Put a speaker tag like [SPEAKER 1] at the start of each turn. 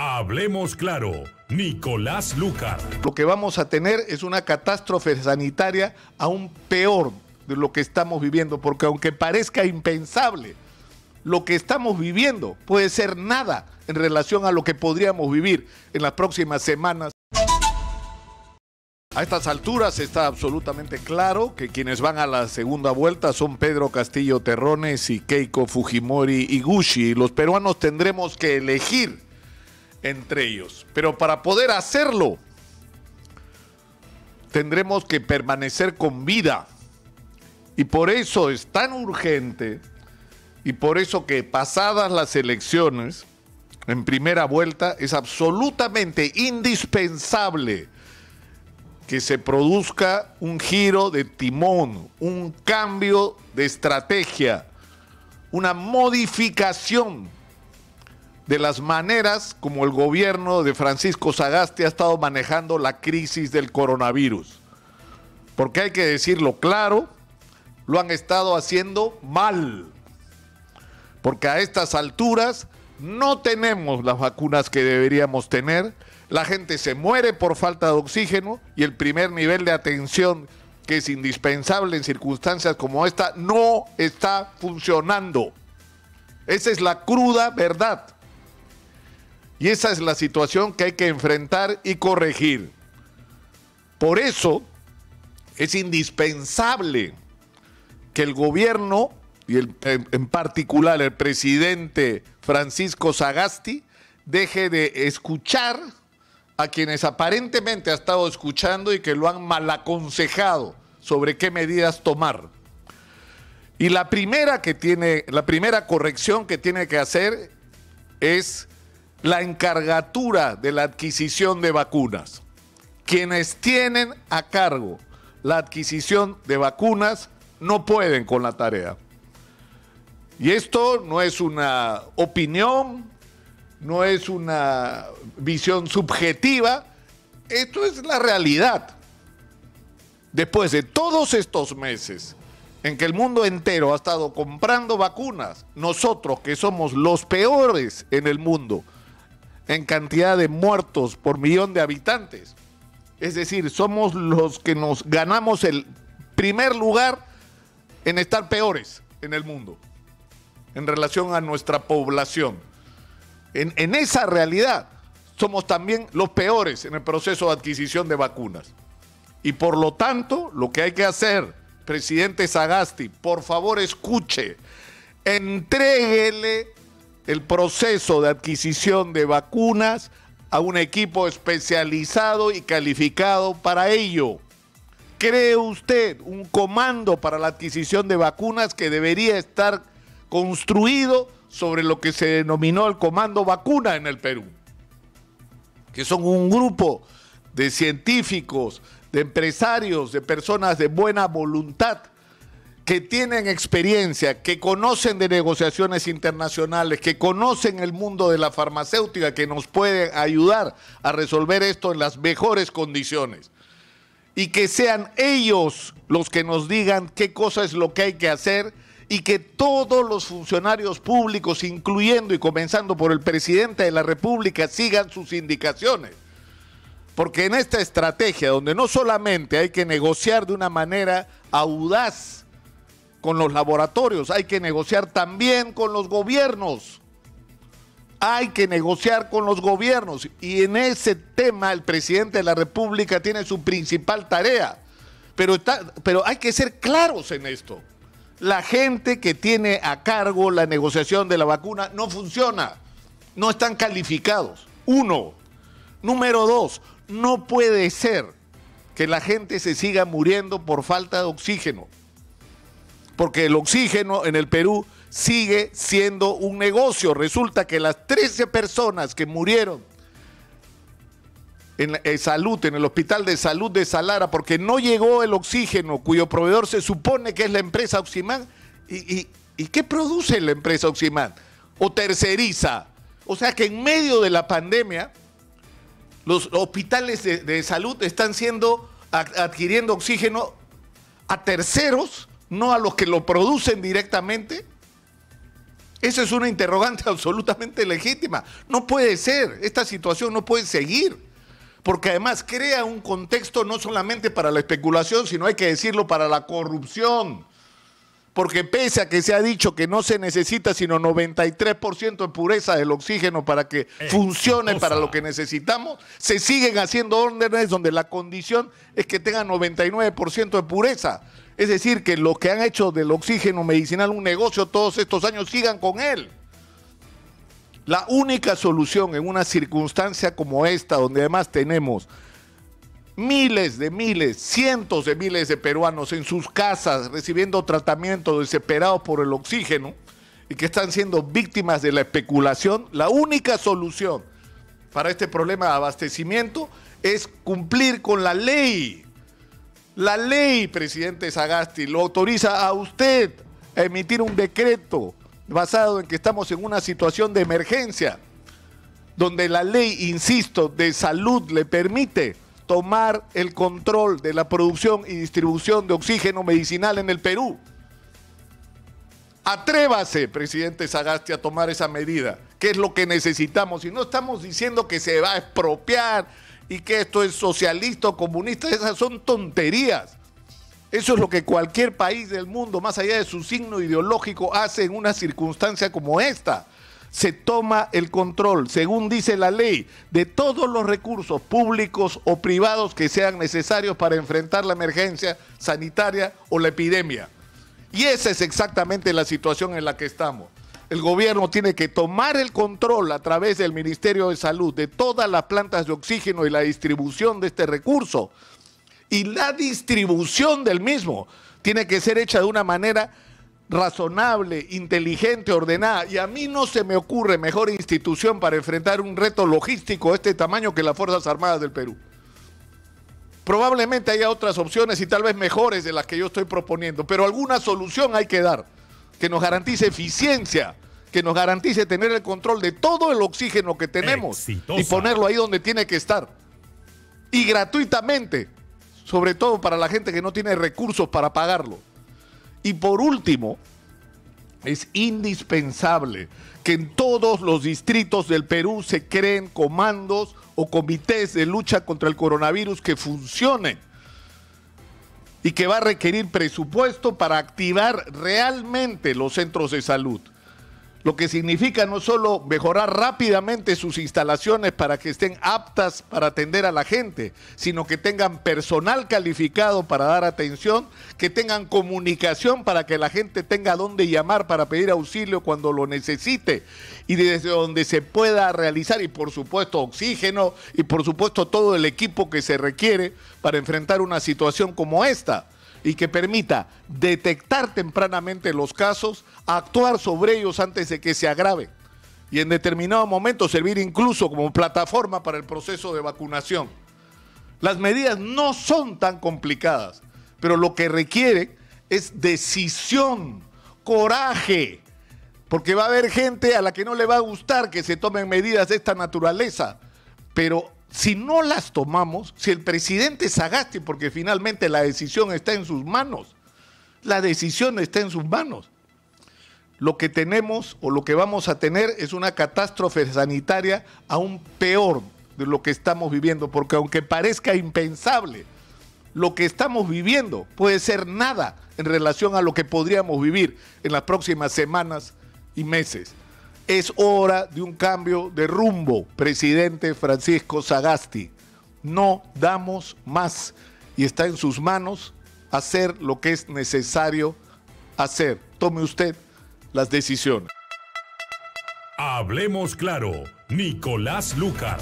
[SPEAKER 1] Hablemos claro, Nicolás Lucar.
[SPEAKER 2] Lo que vamos a tener es una catástrofe sanitaria aún peor de lo que estamos viviendo, porque aunque parezca impensable, lo que estamos viviendo puede ser nada en relación a lo que podríamos vivir en las próximas semanas. A estas alturas está absolutamente claro que quienes van a la segunda vuelta son Pedro Castillo Terrones y Keiko Fujimori Iguchi. Los peruanos tendremos que elegir entre ellos, pero para poder hacerlo tendremos que permanecer con vida, y por eso es tan urgente, y por eso que pasadas las elecciones en primera vuelta es absolutamente indispensable que se produzca un giro de timón, un cambio de estrategia, una modificación de las maneras como el gobierno de Francisco Sagasti ha estado manejando la crisis del coronavirus. Porque hay que decirlo claro, lo han estado haciendo mal. Porque a estas alturas no tenemos las vacunas que deberíamos tener, la gente se muere por falta de oxígeno y el primer nivel de atención, que es indispensable en circunstancias como esta, no está funcionando. Esa es la cruda verdad. Y esa es la situación que hay que enfrentar y corregir. Por eso es indispensable que el gobierno, y en particular el presidente Francisco Sagasti, deje de escuchar a quienes aparentemente ha estado escuchando y que lo han mal aconsejado sobre qué medidas tomar. Y la primera corrección que tiene que hacer es la encargatura de la adquisición de vacunas. Quienes tienen a cargo la adquisición de vacunas no pueden con la tarea. Y esto no es una opinión, no es una visión subjetiva, esto es la realidad. Después de todos estos meses en que el mundo entero ha estado comprando vacunas, nosotros que somos los peores en el mundo en cantidad de muertos por millón de habitantes, es decir, somos los que nos ganamos el primer lugar en estar peores en el mundo en relación a nuestra población. En esa realidad somos también los peores en el proceso de adquisición de vacunas. Y por lo tanto, lo que hay que hacer, presidente Sagasti, por favor escuche, entréguele el proceso de adquisición de vacunas a un equipo especializado y calificado para ello. ¿Cree usted un comando para la adquisición de vacunas que debería estar construido sobre lo que se denominó el Comando Vacuna en el Perú? Que son un grupo de científicos, de empresarios, de personas de buena voluntad, que tienen experiencia, que conocen de negociaciones internacionales, que conocen el mundo de la farmacéutica, que nos pueden ayudar a resolver esto en las mejores condiciones. Y que sean ellos los que nos digan qué cosa es lo que hay que hacer, y que todos los funcionarios públicos, incluyendo y comenzando por el presidente de la República, sigan sus indicaciones. Porque en esta estrategia, donde no solamente hay que negociar de una manera audaz con los laboratorios, hay que negociar también con los gobiernos. Hay que negociar con los gobiernos. Y en ese tema el presidente de la República tiene su principal tarea. Pero hay que ser claros en esto. La gente que tiene a cargo la negociación de la vacuna no funciona. No están calificados. Uno. Número dos, no puede ser que la gente se siga muriendo por falta de oxígeno. Porque el oxígeno en el Perú sigue siendo un negocio. Resulta que las 13 personas que murieron en el Hospital de Salud de Salara, porque no llegó el oxígeno, cuyo proveedor se supone que es la empresa Oximán. ¿Y qué produce la empresa Oximán? O terceriza. O sea que en medio de la pandemia, los hospitales de salud están adquiriendo oxígeno a terceros, no a los que lo producen directamente. Esa es una interrogante absolutamente legítima. No puede ser, esta situación no puede seguir, porque además crea un contexto no solamente para la especulación, sino hay que decirlo para la corrupción. Porque pese a que se ha dicho que no se necesita sino 93% de pureza del oxígeno para que funcione para lo que necesitamos, se siguen haciendo órdenes donde la condición es que tenga 99% de pureza. Es decir, que los que han hecho del oxígeno medicinal un negocio todos estos años sigan con él. La única solución en una circunstancia como esta, donde además tenemos cientos de miles de peruanos en sus casas recibiendo tratamiento, desesperados por el oxígeno y que están siendo víctimas de la especulación, la única solución para este problema de abastecimiento es cumplir con la ley. La ley, presidente Sagasti, lo autoriza a usted a emitir un decreto basado en que estamos en una situación de emergencia, donde la ley, insisto, de salud le permite tomar el control de la producción y distribución de oxígeno medicinal en el Perú. Atrévase, presidente Sagasti, a tomar esa medida, que es lo que necesitamos. Y no estamos diciendo que se va a expropiar y que esto es socialista o comunista, esas son tonterías. Eso es lo que cualquier país del mundo, más allá de su signo ideológico, hace en una circunstancia como esta. Se toma el control, según dice la ley, de todos los recursos públicos o privados que sean necesarios para enfrentar la emergencia sanitaria o la epidemia. Y esa es exactamente la situación en la que estamos. El gobierno tiene que tomar el control a través del Ministerio de Salud de todas las plantas de oxígeno y la distribución de este recurso. Y la distribución del mismo tiene que ser hecha de una manera razonable, inteligente, ordenada. Y a mí no se me ocurre mejor institución para enfrentar un reto logístico de este tamaño que las Fuerzas Armadas del Perú. Probablemente haya otras opciones y tal vez mejores de las que yo estoy proponiendo, pero alguna solución hay que dar, que nos garantice eficiencia, que nos garantice tener el control de todo el oxígeno que tenemos y ponerlo ahí donde tiene que estar. Y gratuitamente, sobre todo para la gente que no tiene recursos para pagarlo. Y por último, es indispensable que en todos los distritos del Perú se creen comandos o comités de lucha contra el coronavirus que funcionen y que va a requerir presupuesto para activar realmente los centros de salud. Lo que significa no solo mejorar rápidamente sus instalaciones para que estén aptas para atender a la gente, sino que tengan personal calificado para dar atención, que tengan comunicación para que la gente tenga dónde llamar para pedir auxilio cuando lo necesite y desde donde se pueda realizar, y por supuesto oxígeno y por supuesto todo el equipo que se requiere para enfrentar una situación como esta, y que permita detectar tempranamente los casos, actuar sobre ellos antes de que se agraven y en determinado momento servir incluso como plataforma para el proceso de vacunación. Las medidas no son tan complicadas, pero lo que requiere es decisión, coraje, porque va a haber gente a la que no le va a gustar que se tomen medidas de esta naturaleza, pero si no las tomamos, si el presidente Sagasti, porque finalmente la decisión está en sus manos, la decisión está en sus manos, lo que tenemos o lo que vamos a tener es una catástrofe sanitaria aún peor de lo que estamos viviendo, porque aunque parezca impensable, lo que estamos viviendo puede ser nada en relación a lo que podríamos vivir en las próximas semanas y meses. Es hora de un cambio de rumbo, presidente Francisco Sagasti. No damos más y está en sus manos hacer lo que es necesario hacer. Tome usted las decisiones.
[SPEAKER 1] Hablemos claro, Nicolás Lúcar.